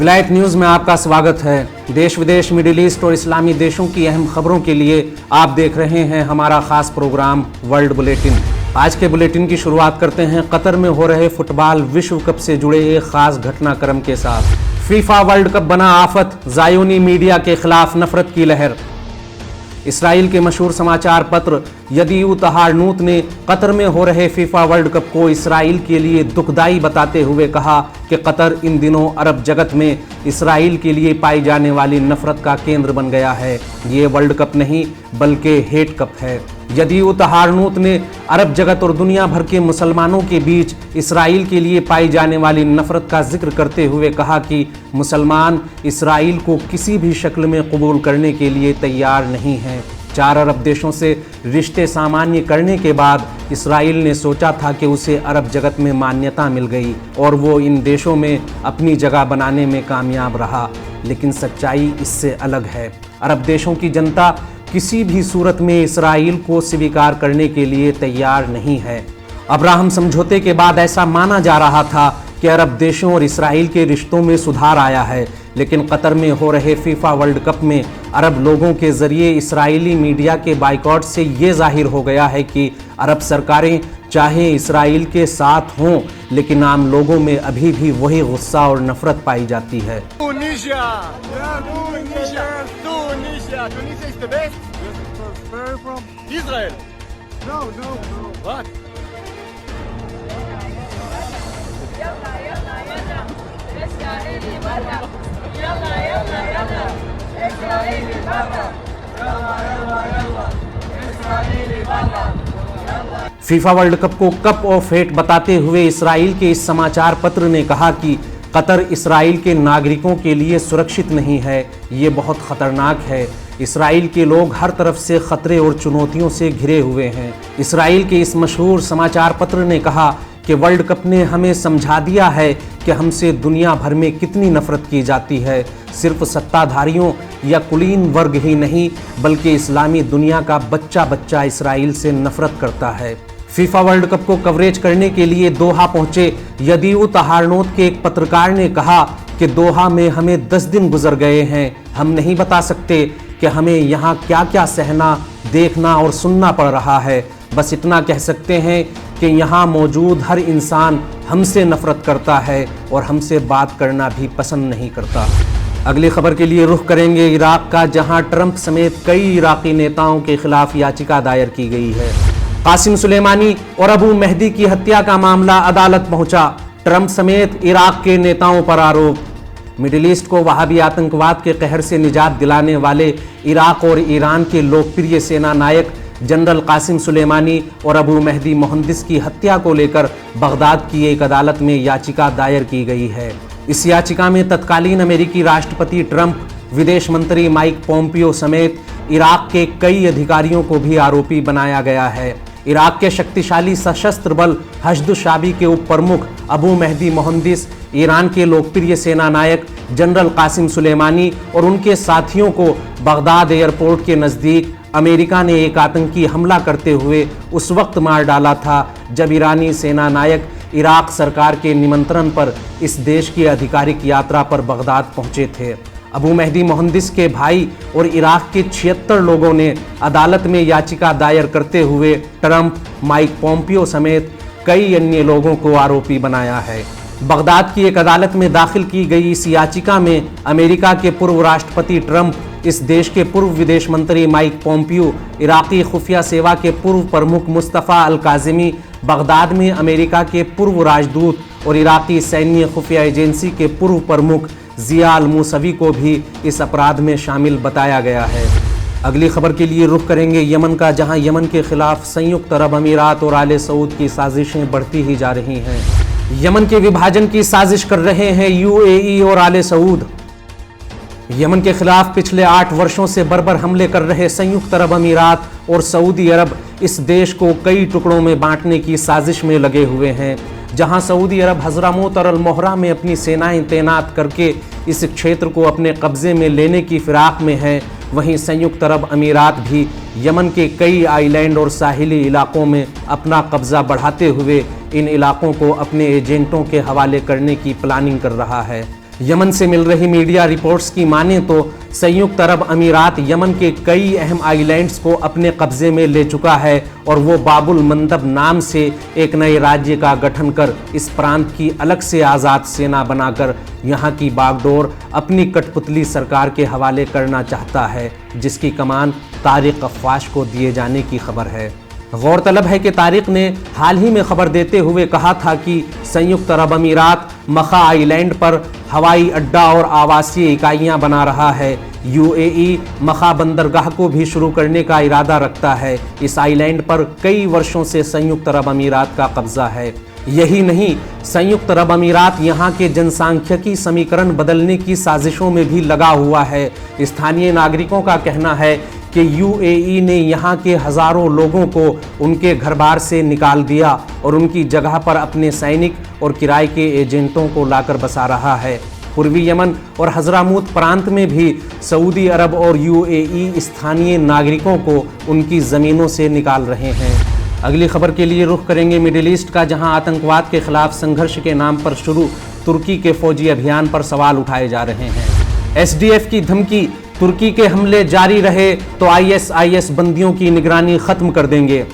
विलायत न्यूज़ में आपका स्वागत है। देश विदेश, मिडिल ईस्ट और इस्लामी देशों की अहम खबरों के लिए आप देख रहे हैं हमारा खास प्रोग्राम वर्ल्ड बुलेटिन। आज के बुलेटिन की शुरुआत करते हैं कतर में हो रहे फुटबॉल विश्व कप से जुड़े एक खास घटनाक्रम के साथ। फीफा वर्ल्ड कप बना आफत, ज़ायोनी मीडिया के खिलाफ नफरत की लहर। इसराइल के मशहूर समाचार पत्र यदीऊत हारनूत ने कतर में हो रहे फीफा वर्ल्ड कप को इसराइल के लिए दुखदाई बताते हुए कहा कि कतर इन दिनों अरब जगत में इसराइल के लिए पाई जाने वाली नफरत का केंद्र बन गया है। ये वर्ल्ड कप नहीं बल्कि हेट कप है। यदीऊत हारनूत ने अरब जगत और दुनिया भर के मुसलमानों के बीच इसराइल के लिए पाई जाने वाली नफरत का जिक्र करते हुए कहा कि मुसलमान इसराइल को किसी भी शक्ल में कबूल करने के लिए तैयार नहीं हैं। 4 अरब देशों से रिश्ते सामान्य करने के बाद इसराइल ने सोचा था कि उसे अरब जगत में मान्यता मिल गई और वो इन देशों में अपनी जगह बनाने में कामयाब रहा, लेकिन सच्चाई इससे अलग है। अरब देशों की जनता किसी भी सूरत में इसराइल को स्वीकार करने के लिए तैयार नहीं है। अब्राहम समझौते के बाद ऐसा माना जा रहा था कि अरब देशों और इसराइल के रिश्तों में सुधार आया है, लेकिन कतर में हो रहे फीफा वर्ल्ड कप में अरब लोगों के जरिए इसराइली मीडिया के बाइकॉट से ये जाहिर हो गया है कि अरब सरकारें चाहे इसराइल के साथ हों, लेकिन आम लोगों में अभी भी वही गुस्सा और नफरत पाई जाती है। फीफा वर्ल्ड कप को कप ऑफ हेट बताते हुए इसराइल के इस समाचार पत्र ने कहा कि कतर इसराइल के नागरिकों के लिए सुरक्षित नहीं है, ये बहुत खतरनाक है। इसराइल के लोग हर तरफ से खतरे और चुनौतियों से घिरे हुए हैं। इसराइल के इस मशहूर समाचार पत्र ने कहा कि वर्ल्ड कप ने हमें समझा दिया है कि हमसे दुनिया भर में कितनी नफरत की जाती है। सिर्फ सत्ताधारियों या कुलीन वर्ग ही नहीं बल्कि इस्लामी दुनिया का बच्चा बच्चा इसराइल से नफरत करता है। फीफा वर्ल्ड कप को कवरेज करने के लिए दोहा पहुंचे यदीऊत हारनूत के एक पत्रकार ने कहा कि दोहा में हमें 10 दिन गुजर गए हैं। हम नहीं बता सकते कि हमें यहाँ क्या क्या सहना, देखना और सुनना पड़ रहा है। बस इतना कह सकते हैं कि यहाँ मौजूद हर इंसान हमसे नफरत करता है और हमसे बात करना भी पसंद नहीं करता। अगली खबर के लिए रुख करेंगे इराक का, जहां ट्रंप समेत कई इराकी नेताओं के खिलाफ याचिका दायर की गई है। कासिम सुलेमानी और अबू मेहदी की हत्या का मामला अदालत पहुंचा, ट्रंप समेत इराक के नेताओं पर आरोप। मिडिल ईस्ट को वहाबी आतंकवाद के कहर से निजात दिलाने वाले इराक और ईरान के लोकप्रिय सेना नायक जनरल कासिम सुलेमानी और अबू मेहदी मोहंदिस की हत्या को लेकर बगदाद की एक अदालत में याचिका दायर की गई है। इस याचिका में तत्कालीन अमेरिकी राष्ट्रपति ट्रंप, विदेश मंत्री माइक पोम्पियो समेत इराक के कई अधिकारियों को भी आरोपी बनाया गया है। इराक के शक्तिशाली सशस्त्र बल हश्द-उश-शाबी के उप प्रमुख अबू मेहदी मोहंदिस, ईरान के लोकप्रिय सेना नायक जनरल कासिम सुलेमानी और उनके साथियों को बगदाद एयरपोर्ट के नज़दीक अमेरिका ने एक आतंकी हमला करते हुए उस वक्त मार डाला था जब ईरानी सेना नायक इराक सरकार के निमंत्रण पर इस देश की आधिकारिक यात्रा पर बगदाद पहुंचे थे। अबू मेहदी मोहंदिस के भाई और इराक के 76 लोगों ने अदालत में याचिका दायर करते हुए ट्रंप, माइक पोम्पियो समेत कई अन्य लोगों को आरोपी बनाया है। बगदाद की एक अदालत में दाखिल की गई इस याचिका में अमेरिका के पूर्व राष्ट्रपति ट्रंप, इस देश के पूर्व विदेश मंत्री माइक पोम्पियो, इराकी खुफिया सेवा के पूर्व प्रमुख मुस्तफ़ा अल काज़िमी, बगदाद में अमेरिका के पूर्व राजदूत और इराकी सैन्य खुफिया एजेंसी के पूर्व प्रमुख ज़िया अल मूसवी को भी इस अपराध में शामिल बताया गया है। अगली खबर के लिए रुख करेंगे यमन का, जहां यमन के खिलाफ संयुक्त अरब अमीरात और आले सऊद की साजिशें बढ़ती ही जा रही हैं। यमन के विभाजन की साजिश कर रहे हैं यूएई और आले सऊद। यमन के खिलाफ पिछले 8 वर्षों से बर्बर हमले कर रहे संयुक्त अरब अमीरात और सऊदी अरब इस देश को कई टुकड़ों में बांटने की साजिश में लगे हुए हैं। जहां सऊदी अरब हजरामौत और अल-मोहरा में अपनी सेनाएं तैनात करके इस क्षेत्र को अपने कब्जे में लेने की फिराक में है, वहीं संयुक्त अरब अमीरात भी यमन के कई आइलैंड और साहिली इलाकों में अपना कब्जा बढ़ाते हुए इन इलाकों को अपने एजेंटों के हवाले करने की प्लानिंग कर रहा है। यमन से मिल रही मीडिया रिपोर्ट्स की माने तो संयुक्त अरब अमीरात यमन के कई अहम आइलैंड्स को अपने कब्जे में ले चुका है और वो बाबुल मंदब नाम से एक नए राज्य का गठन कर इस प्रांत की अलग से आज़ाद सेना बनाकर यहाँ की बागडोर अपनी कठपुतली सरकार के हवाले करना चाहता है, जिसकी कमान तारिक अफ़वाश को दिए जाने की खबर है। गौरतलब है कि तारिक ने हाल ही में खबर देते हुए कहा था कि संयुक्त अरब अमीरात मखा आइलैंड पर हवाई अड्डा और आवासीय इकाइयां बना रहा है। यूएई मखा बंदरगाह को भी शुरू करने का इरादा रखता है। इस आइलैंड पर कई वर्षों से संयुक्त अरब अमीरात का कब्जा है। यही नहीं, संयुक्त अरब अमीरात यहाँ के जनसांख्यिकी समीकरण बदलने की साजिशों में भी लगा हुआ है। स्थानीय नागरिकों का कहना है कि यूएई ने यहाँ के हज़ारों लोगों को उनके घर बार से निकाल दिया और उनकी जगह पर अपने सैनिक और किराए के एजेंटों को लाकर बसा रहा है। पूर्वी यमन और हजरामूत प्रांत में भी सऊदी अरब और यूएई स्थानीय नागरिकों को उनकी ज़मीनों से निकाल रहे हैं। अगली खबर के लिए रुख करेंगे मिडिल ईस्ट का, जहां आतंकवाद के खिलाफ संघर्ष के नाम पर शुरू तुर्की के फौजी अभियान पर सवाल उठाए जा रहे हैं। एसडीएफ की धमकी, तुर्की के हमले जारी रहे तो आईएसआईएस बंदियों की निगरानी खत्म कर देंगे।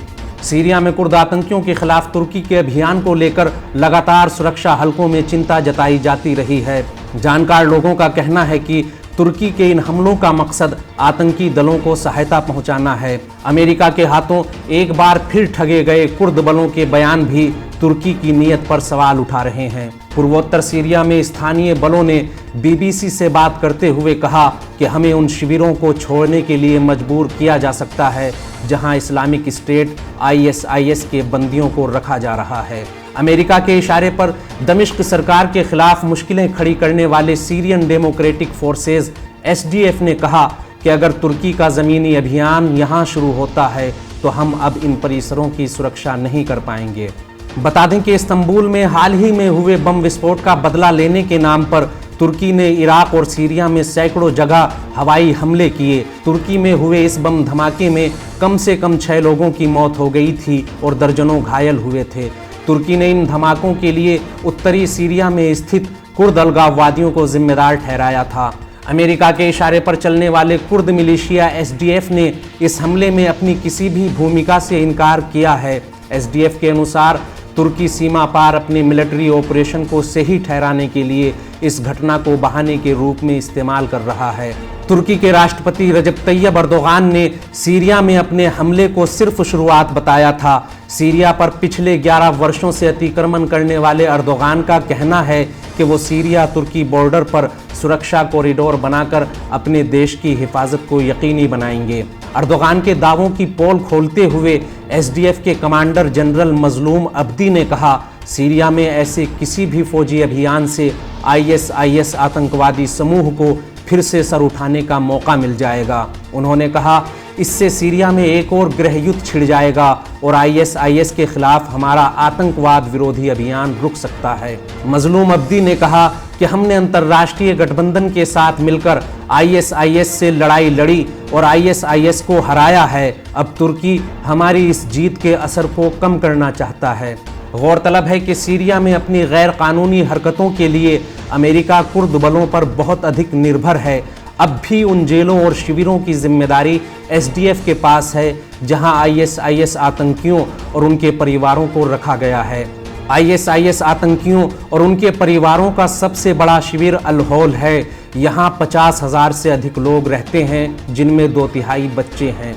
सीरिया में कुर्द आतंकियों के खिलाफ तुर्की के अभियान को लेकर लगातार सुरक्षा हलकों में चिंता जताई जाती रही है। जानकार लोगों का कहना है कि तुर्की के इन हमलों का मकसद आतंकी दलों को सहायता पहुंचाना है। अमेरिका के हाथों एक बार फिर ठगे गए कुर्द बलों के बयान भी तुर्की की नीयत पर सवाल उठा रहे हैं। पूर्वोत्तर सीरिया में स्थानीय बलों ने बीबीसी से बात करते हुए कहा कि हमें उन शिविरों को छोड़ने के लिए मजबूर किया जा सकता है जहां इस्लामिक स्टेट आईएसआईएस के बंदियों को रखा जा रहा है। अमेरिका के इशारे पर दमिश्क सरकार के खिलाफ मुश्किलें खड़ी करने वाले सीरियन डेमोक्रेटिक फोर्सेज एसडीएफ ने कहा कि अगर तुर्की का ज़मीनी अभियान यहाँ शुरू होता है तो हम अब इन परिसरों की सुरक्षा नहीं कर पाएंगे। बता दें कि इस्तांबुल में हाल ही में हुए बम विस्फोट का बदला लेने के नाम पर तुर्की ने इराक और सीरिया में सैकड़ों जगह हवाई हमले किए। तुर्की में हुए इस बम धमाके में कम से कम 6 लोगों की मौत हो गई थी और दर्जनों घायल हुए थे। तुर्की ने इन धमाकों के लिए उत्तरी सीरिया में स्थित कुर्द अलगाववादियों को जिम्मेदार ठहराया था। अमेरिका के इशारे पर चलने वाले कुर्द मिलिशिया एसडीएफ ने इस हमले में अपनी किसी भी भूमिका से इनकार किया है। एसडीएफ के अनुसार तुर्की सीमा पार अपने मिलिट्री ऑपरेशन को सही ठहराने के लिए इस घटना को बहाने के रूप में इस्तेमाल कर रहा है। तुर्की के राष्ट्रपति रजब तैयब अर्दोगान ने सीरिया में अपने हमले को सिर्फ शुरुआत बताया था। सीरिया पर पिछले 11 वर्षों से अतिक्रमण करने वाले अर्दोगान का कहना है कि वो सीरिया तुर्की बॉर्डर पर सुरक्षा कॉरिडोर बनाकर अपने देश की हिफाजत को यकीनी बनाएंगे। अर्दोगान के दावों की पोल खोलते हुए एसडीएफ के कमांडर जनरल मजलूम अब्दी ने कहा, सीरिया में ऐसे किसी भी फौजी अभियान से आईएसआईएस आतंकवादी समूह को फिर से सर उठाने का मौका मिल जाएगा। उन्होंने कहा, इससे सीरिया में एक और गृह युद्ध छिड़ जाएगा और आईएसआईएस के खिलाफ हमारा आतंकवाद विरोधी अभियान रुक सकता है। मजलूम अब्दी ने कहा कि हमने अंतर्राष्ट्रीय गठबंधन के साथ मिलकर आईएसआईएस से लड़ाई लड़ी और आईएसआईएस को हराया है। अब तुर्की हमारी इस जीत के असर को कम करना चाहता है। गौरतलब है कि सीरिया में अपनी गैर कानूनी हरकतों के लिए अमेरिका कुर्द बलों पर बहुत अधिक निर्भर है। अब भी उन जेलों और शिविरों की जिम्मेदारी एसडीएफ के पास है जहां आईएसआईएस आतंकियों और उनके परिवारों को रखा गया है। आईएसआईएस आतंकियों और उनके परिवारों का सबसे बड़ा शिविर अल-होल है। यहाँ 50,000 से अधिक लोग रहते हैं, जिनमें 2/3 बच्चे हैं।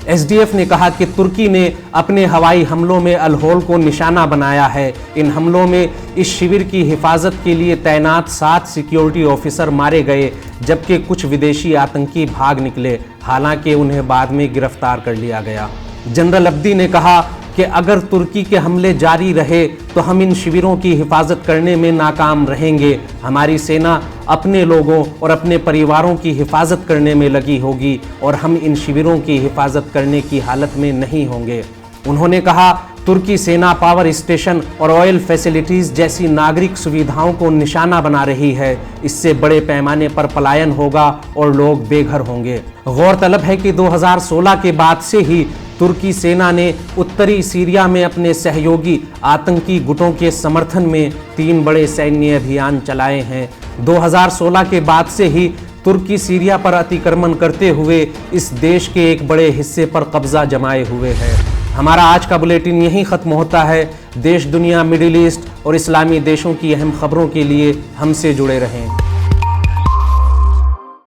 एसडीएफ ने कहा कि तुर्की ने अपने हवाई हमलों में अल-होल को निशाना बनाया है। इन हमलों में इस शिविर की हिफाजत के लिए तैनात 7 सिक्योरिटी ऑफिसर मारे गए, जबकि कुछ विदेशी आतंकी भाग निकले। हालांकि उन्हें बाद में गिरफ्तार कर लिया गया। जनरल अब्दी ने कहा कि अगर तुर्की के हमले जारी रहे तो हम इन शिविरों की हिफाजत करने में नाकाम रहेंगे। हमारी सेना अपने लोगों और अपने परिवारों की हिफाजत करने में लगी होगी और हम इन शिविरों की हिफाजत करने की हालत में नहीं होंगे। उन्होंने कहा, तुर्की सेना पावर स्टेशन और ऑयल फैसिलिटीज जैसी नागरिक सुविधाओं को निशाना बना रही है। इससे बड़े पैमाने पर पलायन होगा और लोग बेघर होंगे। गौरतलब है कि 2016 के बाद से ही तुर्की सेना ने उत्तरी सीरिया में अपने सहयोगी आतंकी गुटों के समर्थन में 3 बड़े सैन्य अभियान चलाए हैं। 2016 के बाद से ही तुर्की सीरिया पर अतिक्रमण करते हुए इस देश के एक बड़े हिस्से पर कब्जा जमाए हुए है। हमारा आज का बुलेटिन यहीं खत्म होता है। देश, दुनिया, मिडिल ईस्ट और इस्लामी देशों की अहम खबरों के लिए हमसे जुड़े रहें।